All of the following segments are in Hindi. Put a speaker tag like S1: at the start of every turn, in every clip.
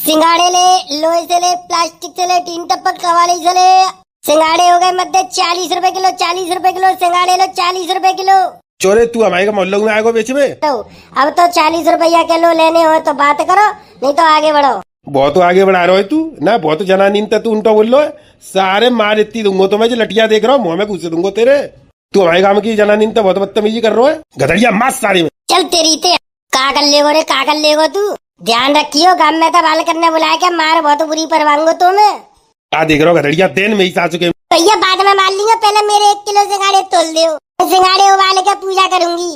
S1: सिंगाड़े ले, लोहे से ले, प्लास्टिक से ले, टीन टप्पक कवाड़ी से ले। सिंगाड़े हो गए मध्य 40 रुपए किलो, 40 रुपए किलो सिंगाड़े लो, 40 रुपए किलो।
S2: चोरे तू हमारे मोहल्लों में आएगो बेच में?
S1: तो अब तो 40 रुपया किलो लेने हो तो बात करो, नहीं तो आगे बढ़ो।
S2: बहुत आगे बढ़ा रहा है तू ना, बहुत जनानीन तू उल्टा बोल लो है। सारे मार इतनी दूंगो तो मैं जो लटिया देख रहा हूँ मुंह में घुसे दूंगो तेरे। तू हमारे गांव की जनानीन तो बहुत बदतमीजी कर रहा है, गधड़िया मास सारी में।
S1: चल तेरी ते का कर लेगो रे, का कर लेगो तू? ध्यान रखियो, गांव में तो बाल करने बुलाया क्या, मार बहुत बुरी परवांगो तो मैं।
S2: आ देख रहा हूँ गधड़िया तेन में ही आ चुके।
S1: भैया बाद में मार लियो, पहले मेरे 1 किलो सिंगाड़े तोल दो, सिंगाड़े उबाल के पूजा करूंगी।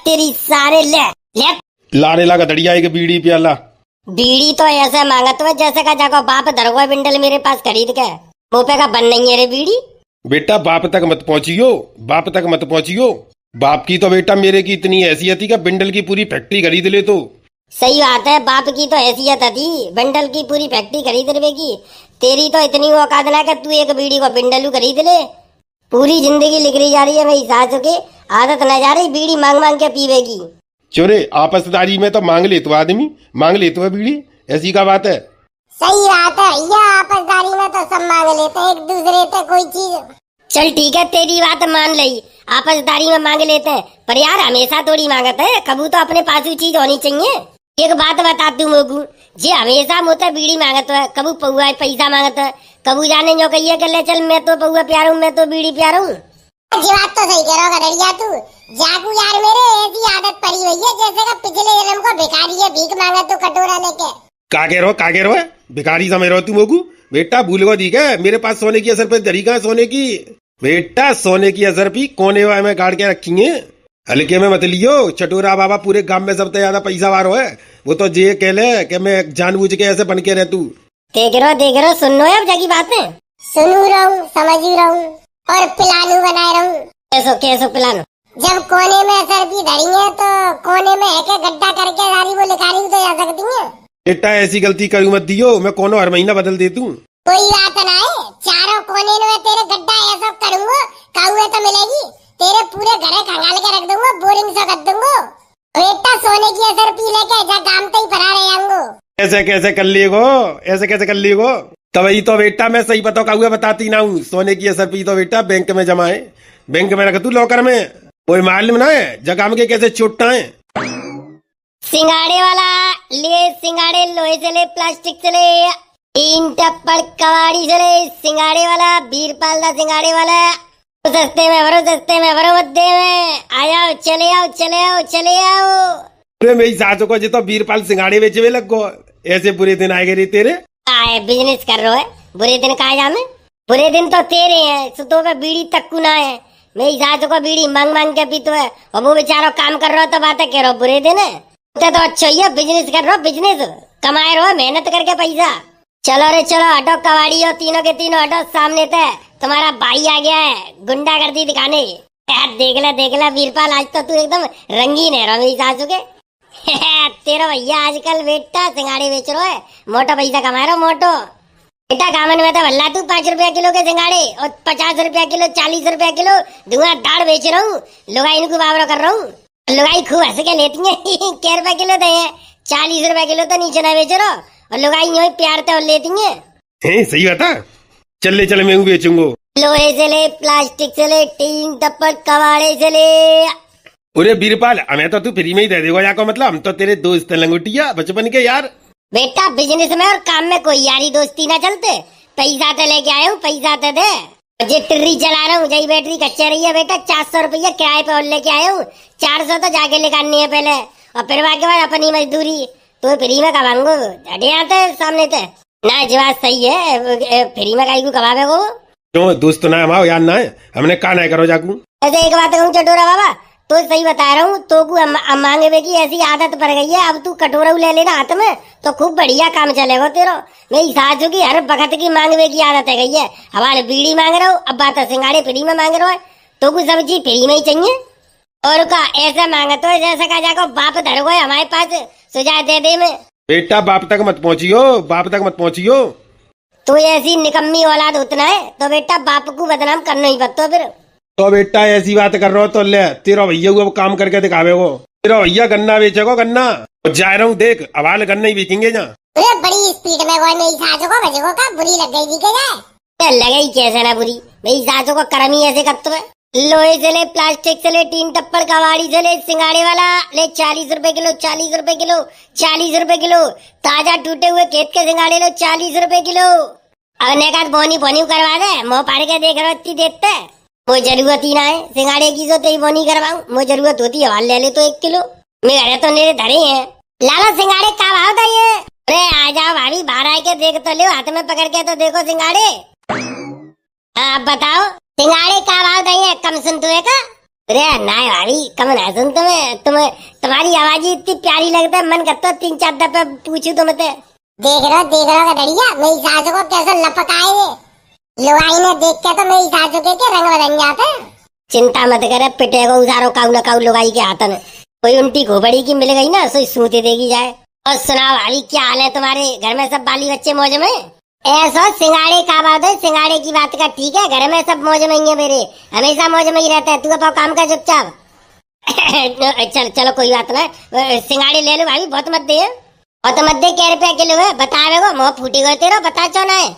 S1: तेरी सारे ले
S2: लारे ला गधड़िया एक बीड़ी प्याला।
S1: बीड़ी तो ऐसे मांगत हो जैसे का जाको बाप दरगो बिंडल मेरे पास खरीद के, मुँह पे का बन नहीं है रे बीड़ी।
S2: बेटा बाप तक मत पहुंचियो, बाप तक मत पहुंचियो। बाप की तो बेटा मेरे की इतनी हैसियत थी कि बिंडल की पूरी फैक्ट्री खरीद ले। तो
S1: सही बात है, बाप की तो हैसियत थी बिंडल की पूरी फैक्ट्री खरीद लेगी। तेरी तो इतनी औकात ना कि तू एक बीड़ी को बिंडलू खरीद ले। पूरी जिंदगी निकली जा रही है मेरी सास की, आदत न जा रही बीड़ी मांग मांग के पीवेगी।
S2: चोरे आपसदारी में तो मांग ले तो आदमी, मांग ले तो है बीड़ी, ऐसी का बात है।
S1: सही बात है भैया, आपसदारी में तो सब मांग लेते हैं एक दूसरे से कोई चीज। चल ठीक है, तेरी बात मान ली, आपसदारी में मांग लेते हैं, पर यार हमेशा थोड़ी मांगते है, कबू तो अपने पास ही चीज होनी चाहिए। एक बात बता तू मोगू, जे हमेशा मोता बीड़ी मांगत है, कबू पौआ पैसा मांगत है, कबू जाने जो कहिए कर ले चल मैं तो पौआ प्यार हूँ, मैं तो बीड़ी प्यार हूँ। बात तो सही कह रहा गधड़िया तू, जागू यार मेरे ऐसी आदत पड़ी हुई है जैसे का पिछले जन्म को भिखारी है, भीख मांगा तो कटोरा लेके।
S2: का कह रहो है भिखारी समय रहो तू मोगू। बेटा भूल गो दी है मेरे पास सोने की असर पे दरी का सोने की। बेटा सोने की असर भी कोने में गाड़ के रखी है, हल्के में मत लियो। चटोरा बाबा पूरे गांव में सबसे ज्यादा पैसा वारो है, वो तो जे कह ले कि मैं जानबूझ के ऐसे बन के रह। तू
S1: देख रहो सुन लो अब जगी बातें, सुनू रहूं समझ रहूं और प्लानू बनाए रहूं। कैसो प्लान? जब कोने में असर भी धरी है तो कोने में है के गड्ढा करके सारी वो लिखानी तो जा सकती है।
S2: बेटा ऐसी गलती करूँ मत दियो, मैं कोनो हर महीना बदल दे तू।
S1: कोई बात ना है, चारों कोने में तेरे गड्ढा ऐसा करूंगा, काहुए तो मिलेगी, तेरे पूरे घरे खंगाल के रख दूंगा, बोरिंग से कर दूंगा। बेटा सोने की असर पी लेके जा काम तो ही फरा रहे आऊंगो।
S2: ऐसे कैसे कर लिएगो, ऐसे कैसे कर लिएगो? तभी तो बेटा मैं सही बताओ काहुए बताती ना हूँ। सोने की असर पी तो बेटा बैंक में जमा है, बैंक में रख तू लॉकर में, कोई मालूम ना है जगह में कैसे चोटता है। सिंगाड़े वाला
S1: ले सिंगाड़े, लोहे से ले, प्लास्टिक से ले, टीन टप्पड़ कवाड़ी से ले। सिंगाड़े वाला बीरपाल दा सिंगाड़े वाला, सस्ते में भरो मध्य में आया। चले आओ।
S2: अरे मेरी सासों को जो तो बीरपाल सिंगाड़े बेचे लग गो, ऐसे बुरे दिन आए गए रे
S1: आए बिजनेस कर रहे है, बुरे दिन कहा जामे, बुरे दिन तो तेरे हैं। सुतो पे बीड़ी तक कुना है, मेरी सासों को बीड़ी मांग मांग के पीतो है, और वो बेचारा काम कर रहा तो बातें कह रहा बुरे दिन है। तो अच्छा ही है, बिजनेस कर रहा, बिजनेस कमाए रहो, मेहनत करके पैसा। चलो रे चलो, हटो कवाड़ी हो, तीनों के तीनों हटो सामने से, तुम्हारा भाई आ गया है गुंडागर्दी दिखाने। देख ला वीरपाल, आज तो तू एकदम रंगीन है मेरी सासू के। तेरा भैया आजकल बेटा सिंगाड़े बेच रहा है, मोटा पैसा कमा रहा मोटो। बेटा गामन में तो भल्ला तू 5 रुपया किलो के सिंगाड़े और 50 रुपया किलो, 40 रुपया किलो धुआंधार बेच रहा हूँ, लुगाई इनको बावरा कर रहा हूँ। लुगाई खूब हंस के लेती है, क्या रुपया किलो दे 40 रुपया किलो तो नीचे ना बेच रहा, और लुगाई यूं प्यार तो लेती है।
S2: सही बात है, चल मैं बेचूंगो।
S1: लोहे से ले, प्लास्टिक से ले, टीन टप्पड़ कवाड़े से ले।
S2: अरे बीरपाल हमें तो तू फ्री में ही दे देगा या को मतलब, हम तो तेरे दोस्त लंगोटिया बचपन के यार।
S1: बेटा बिजनेस में और काम में कोई यारी दोस्ती ना चलते, पैसा तो लेके आया हूँ, पैसा तो दे। जे टिर्री चला रहा हूँ, जही बैटरी कच्चे रही है बेटा, 400 रुपया किराए पे और लेके आया हूँ, 400 तो जाके निकालनी है पहले, और फिर के बाद अपनी मजदूरी तो फ्री में कमाऊंगो। हटे आते सामने से ना, जवाब सही है, फ्री में कहीं को कमावे को।
S2: क्यों दोस्त ना हमाओ यार ना है, हमने कहा ना करो जाकू।
S1: ऐसे एक बात कहूँ चटोरा बाबा, तो सही बता रहा हूँ, तो को मांगे की ऐसी आदत पड़ गई है, अब तू कटोरा ले लेना हाथ में तो खूब बढ़िया काम चलेगा तेरा। मेरी सासू की हर वक्त की मांगवे की आदत है गई है, हमारे बीड़ी मांग रहा हूँ, अब बात सिंगाड़े फ्री में मांग रहा है, तो कुछ सब चीज फ्री में ही चाहिए। और का ऐसा मांगा तो जैसा कहा जाको बाप धर गए हमारे पास सुझाव दे में।
S2: बेटा बाप तक मत पहुँचियो।
S1: तो ऐसी निकम्मी औलाद उतना है तो बेटा बाप को बदनाम करना ही पड़ता फिर।
S2: तो बेटा ऐसी बात कर रहा हो तो ले, तेरा भैया वो काम करके दिखावे वो। तेरा भैया गन्ना बेचेगो गन्ना। और जा रहा हूँ देख, अब हाल गन्ना ही बेचेंगे जहाँ।
S1: अरे बड़ी स्पीड में वो मेरी सासू को बजेगो का बुरी लग गई थी क्या जाए? लगे ही कैसे ना बुरी, मेरी सासू को कर्म ही ऐसे करते है। लोहे से ले, प्लास्टिक से ले, टीन टप्पड़ कबाड़ी से ले, सिंगाड़े वाला ले 40 रुपए किलो, 40 रुपए किलो, 40 रुपए किलो। ताजा टूटे हुए खेत के सिंगाड़े लो 40 रुपए किलो। अब ने का बोनी बोनी करवा दे, मुँह फाड़ के देख रहा इतनी देते। वो जरूरत ही ना है सिंगाड़े की, तो ही बोनी करवाऊं। मुझे जरूरत होती है ले ले तो 1 किलो। मेरे घरे तो मेरे धरे हैं। लाला सिंगाड़े का भाव था ये? अरे आ जाओ भाभी, बाहर आके देख तो लो, हाथ में पकड़ के तो देखो सिंगाड़े। आप बताओ सिंगाड़े का भाव नहीं? कम सुन तुए का? अरे ना भाभी कम ना सुन तुम्हें तुम्हारी आवाज ही इतनी प्यारी लगता है, मन करता है 3-4 दफे पूछू तुमसे। देख रहो गधड़िया, मेरी सासू को कैसे लपकाए ये। लुगाई ने देख के तो मेरी सासू के रंग बदल जाते हैं। चिंता मत करे, पिटेगो उसारो काऊ न काऊ लुगाई के हाथ में। कोई उल्टी घोबड़ी की मिल गई ना, सोई सूते देगी जाए। और सुनाओ भाभी क्या हाल है तुम्हारे घर में? सब बाली बच्चे मौज में? ऐसा सिंगाड़े का बात है, सिंगाड़े की बात का ठीक है, घर में सब मौज में ही है मेरे, हमेशा मौज में ही रहता है। तू अपना काम कर चुपचाप। चलो कोई बात ना, सिंगाड़े ले लो भाभी, बहुत मत दे। और तो मत दे, क्या रुपया किलो है बतावेगो? मुँह फूटी गए तेरा, बता चो ना है।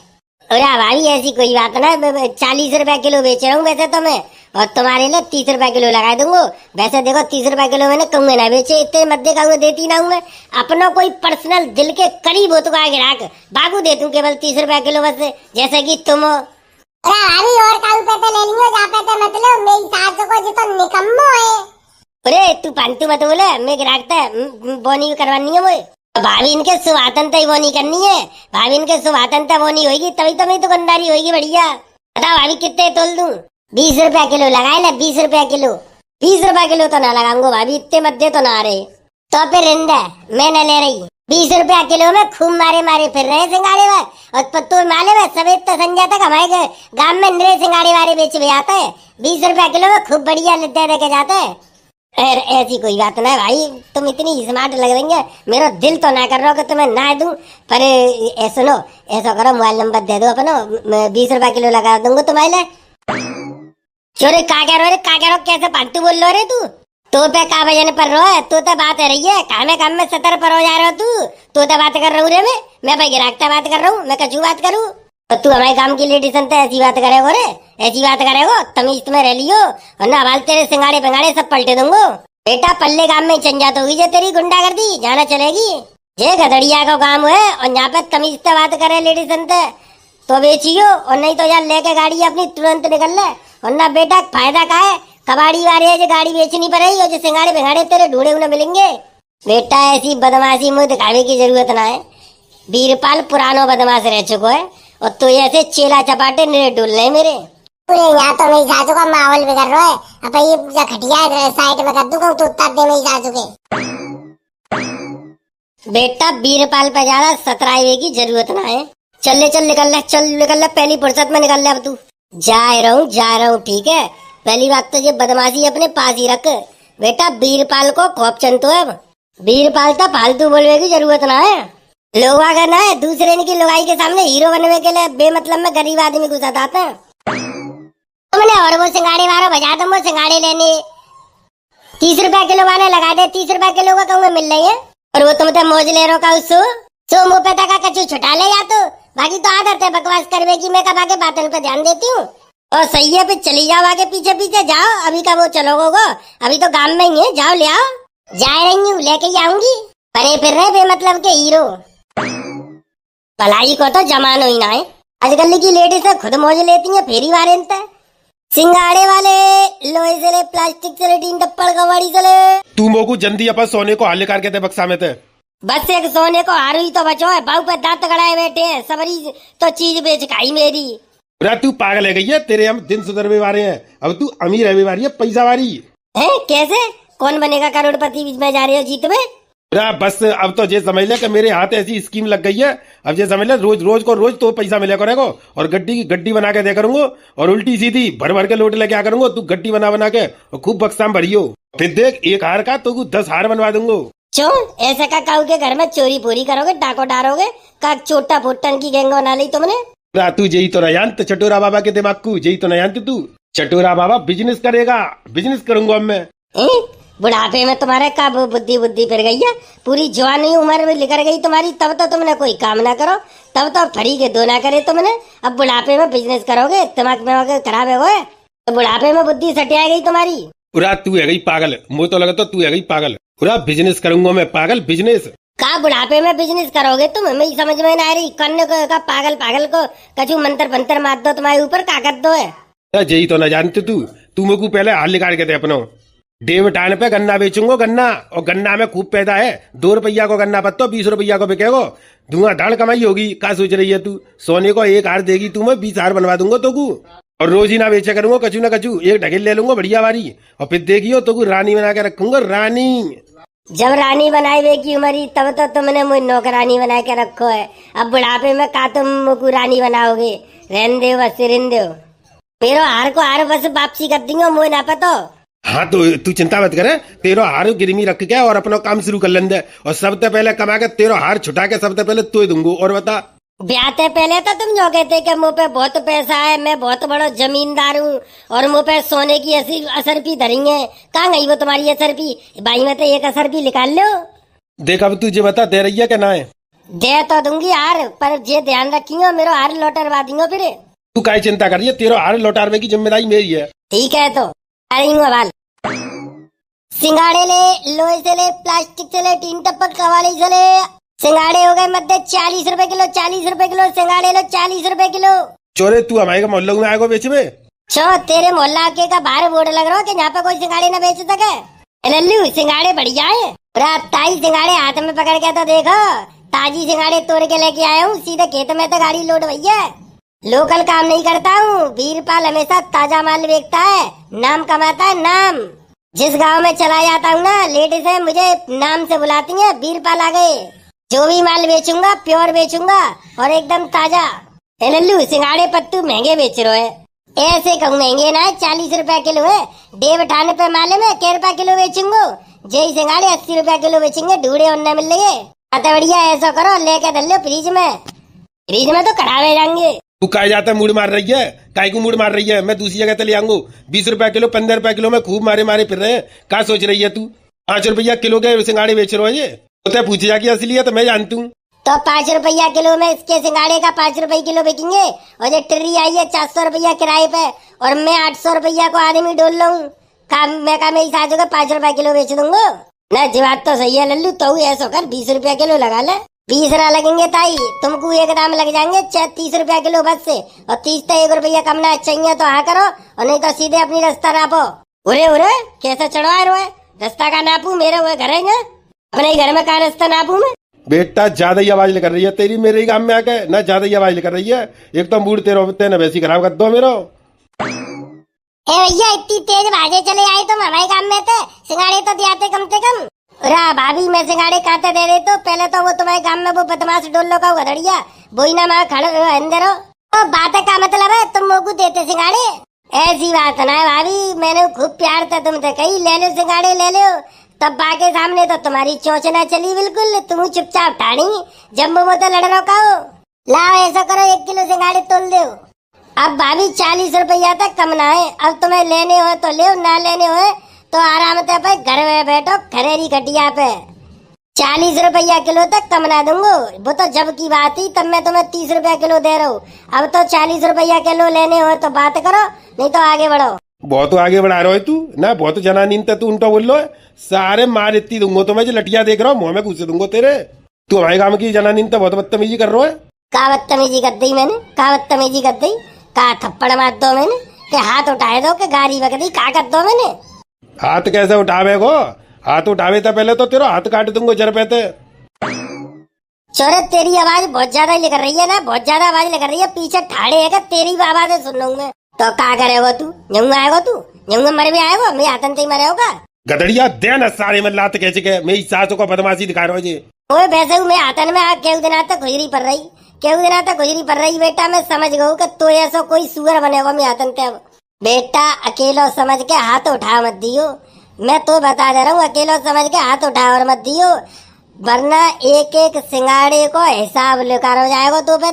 S1: अरे भाभी ऐसी कोई बात ना, 40 रुपया किलो बेच रहा हूँ वैसे तो मैं, और तुम्हारे लिए 30 रुपया किलो लगा दूंगा। वैसे देखो 30 रुपया किलो मैंने कहूँगा ना बेचे, इतने मध्य का देती ना हूँ मैं। अपना कोई पर्सनल दिल के करीब हो तो का ग्राहक बागू दे दूं केवल 30 रुपया किलो बस, जैसे कि तुम। अरे और काऊ पे तो ले लियो, जा पे तो मतलब मेरी सासू को जितना निकम्मो है। अरे तू पांतु मत बोले, मैं ग्राहक था बोनी करवानी है वो। भाभी इनके सुवातंता ही वो नहीं करनी है, भाभी इनके सुवातंता वो नहीं होगी तभी तो मेरी दुकानदारी होगी बढ़िया। बताओ भाभी कितने तोल दूं? 20 रुपया किलो लगाए ना, 20 रुपया किलो। 20 रुपया किलो तो ना लगाऊंगा भाभी, इतने मध्य तो ना आ रहे। तो फिर रिंदा मैं न ले रही। 20 रुपया किलो में खूब मारे फिर रहे सिंगाड़े में। और पत्तू माले में सवेद तो संजय तक हमारे गाँव में नरे सिंगाड़े वाले बेच भी आते है। 20 रुपया किलो में खूब बढ़िया दे के जाते है। ऐसी कोई बात ना भाई, तुम इतनी स्मार्ट लग रही है, मेरा दिल तो ना कर रहा हो कि तुम्हें ना दूं, पर सुनो ऐसा करो मोबाइल नंबर दे दो अपनो, 20 रुपया किलो लगा दूंगा तुम्हारे। चोरे का कह रहे कैसे फालतू बोल लो रे तू? तो पे का वजन पर रो है? तो बात है रही है काम में 70 पर हो जा रहा हो तू तो बात कर रहा हूँ रे मैं भाई गिराकता बात कर रहा हूँ, मैं कचू बात करूँ? तो तू हमारे काम की लेडी संत ऐसी बात करेगो रे, ऐसी बात करेगो? तमीज तुम्हें रह लियो और ना बाल तेरे सिंगाड़े पिंगाड़े सब पलटे दूंगो। बेटा पल्ले गांव में चंजात होगी जे तेरी गुंडागर्दी, जाना चलेगी। जे गधड़िया का काम है और यहाँ पे तमीज से बात करे लेडी संत तो बेचियो, और नहीं तो यार लेके गाड़ी अपनी तुरंत निकल ले। और ना बेटा फायदा का है, कबाड़ी वाले है जो गाड़ी बेचनी पड़ेगी और जो सिंगाड़े पिंगाड़े तेरे ढूंढे उन्हें मिलेंगे। बेटा ऐसी बदमाशी मुँह दिखावे की जरूरत ना है, वीरपाल पुरानो बदमाश रह चुको है और तो ऐसे चेला चपाटे निरे डुलने मेरे। पूरे यहाँ तो मेरी सासू का माहौल बिगड़ रहा है, अब ये खटिया साइड में कर दूंगा तो तब दे मेरी सासू के। बेटा वीरपाल पे ज्यादा सतरावे की जरूरत ना है, चल निकल ले पहली फुर्सत में निकल ले। अब तू जा रहा हूँ ठीक है, पहली बात तो ये बदमाशी अपने पास ही रख। बेटा वीरपाल को खौफ चंतो है, वीरपाल तो फालतू बोलने की जरूरत ना है। लोग अगर ना है दूसरे की लुगाई के सामने हीरो बनने के लिए बेमतलब में गरीब आदमी को सताते हैं। तुमने और वो सिंगाड़े मारो बजा तुम वो सिंगाड़े लेने 30 रुपया किलो वाले लगा दे, 30 रुपया किलो का कहूँ मिल रही है और वो तुम तो मौज ले रहो का उसो सो मुँह पे तक कचू छुटा ले, या तो बाकी तो आदत है बकवास करने की, मैं कब आगे बातों पे ध्यान देती हूँ। और सही है फिर चली जाओ आगे पीछे जाओ, अभी का वो चलोगो, अभी तो गाँव में ही है, जाओ ले आओ। जा रही हूँ लेके ही आऊंगी, बने फिर रहे बेमतलब के हीरो। भलाई को तो जमानो ही ना है, आजकल की लेडीज खुद मौज लेती हैं फेरी वाले सिंगाड़े वाले लोहे से ले, प्लास्टिक से ले, टीन टप्पड़ कबाड़ी से ले।
S2: तू मोकू जल्दी अपन सोने को हाल करके थे बक्सा में थे,
S1: बस एक सोने को हारू ही तो बचो है, बाहू पे दांत गड़ाए बैठे हैं, सबरी तो चीज बेच खाई मेरी।
S2: तू पागल है गई है, तेरे हम दिन सुधरवे वाले हैं, अब तू अमीर है वारी है, पैसा वारी
S1: है। कैसे कौन बनेगा करोड़पति बीच में जा रहे हो जीत में?
S2: बस अब तो ये समझ ले कि मेरे हाथ ऐसी स्कीम लग गई है, अब ये समझ ले रोज तो पैसा मिले करेगा और गड्डी की गड्डी बना के दे करूंगा और उल्टी सीधी भर के लोट लेके आ करूंगा, तू गड्डी बना के और खूब बक्सा में भरियो, फिर देख एक हार का तो 10 हार बनवा दूंगा।
S1: क्यों ऐसा का काऊ के घर में चोरी पूरी करोगे, डाको डारोगे का छोटा फुट्टन की गैंग बना ली तुमने?
S2: तू यही तो नहीं जानत चटोरा बाबा के दिमाग को, यही तो नहीं जानती तू। चटोरा बाबा बिजनेस करेगा, बिजनेस करूंगा अब मैं।
S1: बुढ़ापे में तुम्हारे का बुद्धि बुद्धि फिर गई है। पूरी जवानी उम्र में निकल गई तुम्हारी, तब तो तुमने कोई काम ना करो, तब तो फड़ी के दो ना करे तुमने। अब बुढ़ापे में बिजनेस करोगे, दिमाग में खराब है तो बुढ़ापे में बुद्धि सटिया गई तुम्हारी।
S2: उरा तू है गई पागल, मुझे तो लगता तू है गई पागल। उरा बिजनेस करूंगा मैं पागल, बिजनेस
S1: का बुढ़ापे में बिजनेस करोगे तुम? मैं समझ में ना आ रही। कन्न का पागल पागल को कछु मंत्र पंत्र मार दो तुम्हारे ऊपर, का कर दो है?
S2: यही तो ना जानते तू मेरे को पहले हाल निकाल के दे अपनो। डेव टाइम पे गन्ना बेचूंगा, गन्ना, और गन्ना में खूब पैदा है। 2 रुपया को गन्ना पत्तो 20 रुपया को बिकेगो, धुआंधाड़ कमाई होगी। क्या सोच रही है तू? सोने को 1 हार देगी तू, मैं 20 हार बनवा दूंगा तो को। और रोज ही ना बेचा करूंगा, कचू ना कचू एक ढकेल ले लूंगा बढ़िया वारी, और फिर देखियो तो को रानी बना के रखूंगा, रानी।
S1: जब रानी बनाई वे की उमरी, तब तो तुमने मुझे नौकरानी बना के रखो है। अब बुढ़ापे में का तुम मुझको रानी बनाओगे? रहन दो बस, रहन दो। मेरो हार को हार बस वापसी कर दूंगा, मुझे ना पता।
S2: हाँ तो तू चिंता मत करे, तेरो हार गिरमी रख के और अपना काम शुरू कर लेंगे। और सबसे पहले कमा के तेरो हार छुटा के सबसे पहले तो दूंगो। और बता,
S1: ब्याह से पहले तो तुम जो कहते कि मुँह पे बहुत पैसा है, मैं बहुत बड़ा जमींदार हूँ, और मुँह पे सोने की असरपी धरी है। कहाँ गई वो तुम्हारी असरपी? भाई में तो एक असरपी निकाल लो।
S2: देख अब तुझे बता, दे रही है क्या ना है?
S1: दे तो दूंगी हार, पर जे ध्यान रखियो मेरो हार लौटरवा दूंगा फिर।
S2: तू काहे चिंता कर रही है? तेरो हार लौटाने की जिम्मेदारी मेरी है।
S1: ठीक है तो आ रही हूँ बाल। सिंगाड़े ले, लोहे से ले, प्लास्टिक से ले, टीन टपक कवाली से ले। सिंगाड़े हो गए मध्य 40 रुपए किलो, 40 रुपए किलो। सिंगाड़े लो 40 रुपए किलो।
S2: चोरे तू हमारे मोहल्ले में आएगा बेच में?
S1: चो तेरे मोहल्ला के का बाहर बोर्ड लग रहा हो कि यहाँ पे कोई सिंगाड़े न बेच सके? लल्लू सिंगाड़े बढ़िया है, ताई सिंगाड़े हाथ में पकड़ के तो देखो। ताजी सिंगाड़े तोड़ के लेके आया हूँ, सीधे खेत में तो गाड़ी लोड भैया। लोकल काम नहीं करता हूँ। वीरपाल हमेशा ताजा माल बेचता है, नाम कमाता है नाम। जिस गांव में चला जाता हूँ ना, लेडीज है मुझे नाम से बुलाती है, वीरपाल आ गए। जो भी माल बेचूंगा प्योर बेचूंगा और एकदम ताजा। लल्लू सिंगाड़े पत्तू महंगे बेच रहे है, ऐसे कहूँ महंगे ना, 40 रुपया किलो है। डेव ठाने पे माले में कै रुपया किलो बेचूंगा, जय सिंगाड़े 80 रुपया किलो बेचेंगे, ढूढ़े और न मिल रहे। बढ़िया ऐसा करो, लेके डल लो फ्रिज में तो कढ़ावे जाएंगे।
S2: तू काय जाता मूड मार रही है? काय को मूड मार रही है? मैं दूसरी जगह ले आऊंगा। 20 रुपया किलो 15 रुपया किलो में खूब मारे फिर रहे हैं। क्या सोच रही है तू? 5 रुपया किलो के सिंगाड़े बेच रहे हो ये? तो पूछे जाके असली है तो मैं जानती हूँ।
S1: तो 5 रुपया किलो में इसके सिंगाड़े का 5 रुपये किलो बेचेंगे, और जो ट्री आई है 400 रुपया किराए पे, और मैं 800 रुपया को आदमी डोल लूँ। मैं मेरी साजो का 5 रुपया किलो बेच दूंगा ना। जी बात तो सही है लल्लू, तो ऐसा कर 20 रुपया किलो लगा ले। 20 ना लगेंगे ताई, तुमको एक दाम लग जाएंगे 30 रुपया किलो बस से, और 30 तो 1 रुपया कम ना चाहिए तो हाँ करो, और नहीं तो सीधे अपनी रास्ता नापो। उरे कैसा चढ़वा रहे? रास्ता का नापू? मेरे वो घर है ना, अपने घर में का रास्ता नापू मैं?
S2: बेटा ज्यादा ही आवाज कर रही है तेरी मेरे ही काम में आके, ना ज्यादा ही आवाज कर रही है। एक तो मूड तेरा होते ना वैसी खराब कर दो मेरा।
S1: भैया इतनी तेज भागे चले आए तुम हमारे काम में थे, सिंगाड़े तो दियाते कम से कम। भाभी मैं सिंगाड़े खाते दे रहे तो पहले तो वो तुम्हारे काम में वो बदमाश डोलो का गधड़िया बोई ना माँ खड़े अंदर हो। तो बात का मतलब है तुम मोगू देते सिंगाड़े? ऐसी बात ना है भाभी, मैंने खूब प्यार था तुमसे, कही ले लो सिंगाड़े ले लो, तब बाके सामने तो तुम्हारी चोंच ना चली बिल्कुल, तुम चुपचाप ठाणी जम्बो में तो लड़ रखा हो। लाओ ऐसा करो 1 किलो सिंगाड़े तोल दो। अब भाभी 40 रुपया तक कम ना है, अब तुम्हें लेने हो तो ले, ना लेने हो तो आराम से पे घर में बैठो खरेरी खटिया पे। 40 रुपया किलो तक कम ना दूंगा, वो तो जब की बात ही, तब मैं तुम्हें 30 रुपया किलो दे रहा हूँ। अब तो 40 रुपया किलो लेने हो तो बात करो, नहीं तो आगे बढ़ो।
S2: बहुत आगे बढ़ा रहा है तू ना, बहुत जनानीन तू उल्टा बोल लो है। सारे मार इतनी दूंगो तो मैं जो लटिया देख रहा हूँ मुँह में घुसे दूंगो तेरे। तू हमारे काम की जनानीन तो बहुत बदतमीजी कर रहा है।
S1: का बदतमीजी कर दी मैंने? का बदतमीजी कर दी? का थप्पड़ मार दो मैंने? के हाथ उठाए दो के गाड़ी बक दी? का कर दो मैंने?
S2: हाथ कैसे उठावे गो? हाथ उठावे तो पहले तो तेरा हाथ काट दूंगो जर पे।
S1: चोरे तेरी आवाज बहुत ज्यादा लग रही है ना, बहुत ज्यादा आवाज लग रही है, पीछे ठाड़े है, तेरी आवाज सुन लूँ मैं। तो का करेगा तू? जंगा आएगा तू? जंगा मर भी आएगा? मैं आतन से मरे होगा
S2: गदड़िया दे न सारे में लात कैसे के मेरी सासों को बदमाशी दिखा रहा है।
S1: ओए वैसे मैं आतन में आ केहू दिन तक गुजरी पड़ रही, केहू दिन तक गुजरी पड़ रही बेटा। मैं समझ गऊ कि तो ऐसा कोई सुअर बनेगा मैं आतन ते। बेटा अकेलो समझ के हाथ उठा मत दियो, मैं तो बता दे रहा हूँ, अकेलो समझ के हाथ उठा और मत दियो, वरना एक एक सिंगाड़े को हिसाब लेकर हो जाएगा तो पे।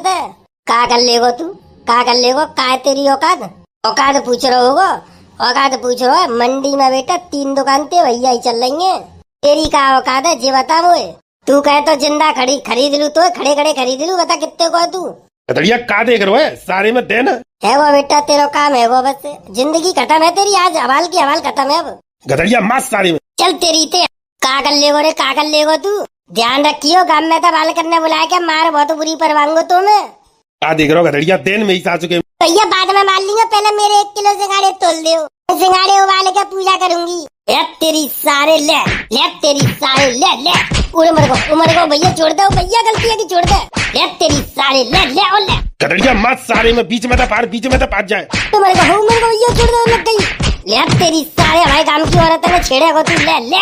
S1: का कर लेगो तू? का कर लेगो? का तेरी औकात? औकात पूछ रहे होगो? औकात पूछ रहा है मंडी में बेटा 3 दुकान थे भैया ही चल रही है। तेरी का औकात है जी बता वो तू कहे तो जिंदा खड़ी खरीद लू तो खड़े खड़े खरीद लू बता कितने को है तू
S2: गधड़िया का देख रहे हो है सारे में देना
S1: है वो बेटा तेरा काम है वो बस जिंदगी खत्म है तेरी आज हवाल की हवाल खत्म है अब
S2: गधड़िया मास सारे में
S1: चल तेरी ते का कर लेगो रे का कर लेगो तू ध्यान रखियो गांव में तो बाल करने बुलाया क्या मार बहुत बुरी परवांगो तुम्हें
S2: का देख रहे हो गधड़िया देन में ही आ चुके
S1: भैया बाद में मार लियो पहले मेरे 1 किलो सिंगाड़े तोल दो सिंगाड़े उबाल के पूजा करूंगी ले तेरी सारे ले तेरी सारे ले उमर को भैया छोड़ दो भैया गलती है कि छोड़ दे ले तेरी सारे ले
S2: गधड़िया मास सारे में बीच में तो फाड़ बीच में तो फाड़ जाए
S1: उमर को भैया छोड़ दो लग गई ले तेरी सारे हमारे काम की औरत ने छेड़े को तू ले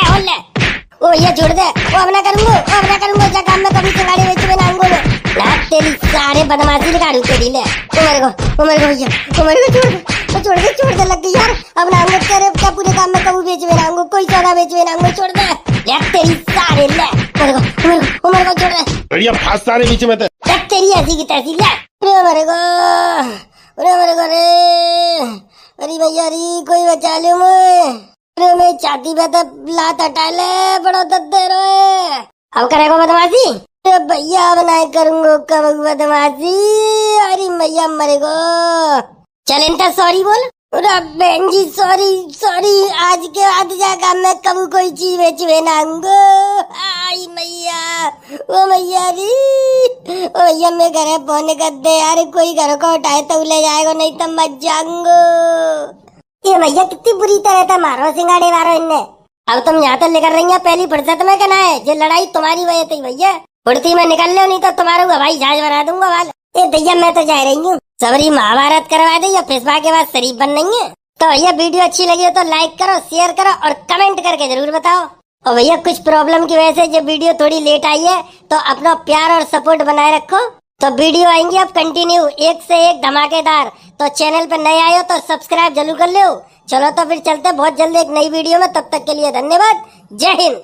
S1: ओ भैया छोड़ दे वो अपना करूंगा जा काम में कभी सिंगाड़े बेच में नांगो में ला तेरी सारे बदमाशी निकालू तेरी ले उमर को भैया छोड़ दे लग गई यार अब नांगो तेरे क्या पूरे काम में कभी बेच में नांगो कोई चौड़ा बेच में नांगो छोड़ दे ले तेरी सारे ले उमर को छोड़ दे
S2: गधड़िया फास सारे बीच में तो
S1: तेरी ऐसी की तैसी ले उमर को रे अरे भैया री कोई बचा लो मैं छाती पे तो लात हटा ले बड़ो दद्दे रोए अब करेगा बदमाशी भैया अब नहीं करूंगा कब बदमाशी अरे भैया मरेगो चल इनका सॉरी बोल बहन जी सॉरी आज के बाद जाकर मैं कब कोई चीज बेचवे नांगो आई मैया ओ मैया री ओ भैया मैं घर पहुंचे कर दे यार कोई घर को उठाए तो ले जाएगा नहीं तो मत जाऊंगो ये भैया कितनी बुरी तरह था मारो सिंगाड़े मारो इनने अब तुम यहाँ तो लेकर रही है पहली फुर्सत में कहना है जो लड़ाई तुम्हारी वजह थी भैया फुर्ती में निकल लो नहीं तो तुम्हारे हवाई जहाज बना दूंगा वाल ए भैया मैं तो जा रही हूँ सबरी महाभारत करवा दे या फिसवा के बाद शरीफ बन नहीं है तो भैया वीडियो अच्छी लगी हो तो लाइक करो शेयर करो और कमेंट करके जरूर बताओ और भैया कुछ प्रॉब्लम की वजह से जो वीडियो थोड़ी लेट आई है तो अपना प्यार और सपोर्ट बनाए रखो तो वीडियो आएंगी अब कंटिन्यू एक से एक धमाकेदार तो चैनल पे नए आए हो तो सब्सक्राइब जरूर कर लो चलो तो फिर चलते बहुत जल्दी एक नई वीडियो में तब तक के लिए धन्यवाद जय हिंद।